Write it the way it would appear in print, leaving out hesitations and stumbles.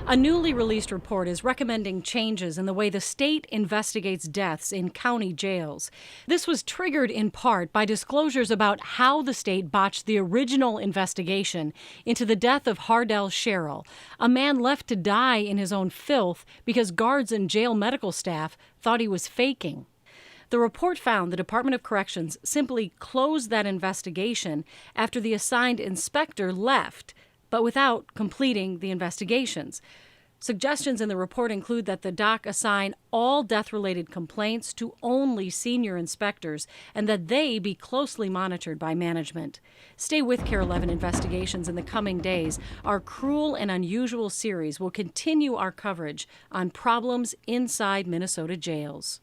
A newly released report is recommending changes in the way the state investigates deaths in county jails. This was triggered in part by disclosures about how the state botched the original investigation into the death of Hardell Sherrill, a man left to die in his own filth because guards and jail medical staff thought he was faking. The report found the Department of Corrections simply closed that investigation after the assigned inspector left, but without completing the investigations. Suggestions in the report include that the doc assign all death-related complaints to only senior inspectors and that they be closely monitored by management. Stay with KARE 11 Investigations in the coming days. Our Cruel and Unusual series will continue our coverage on problems inside Minnesota jails.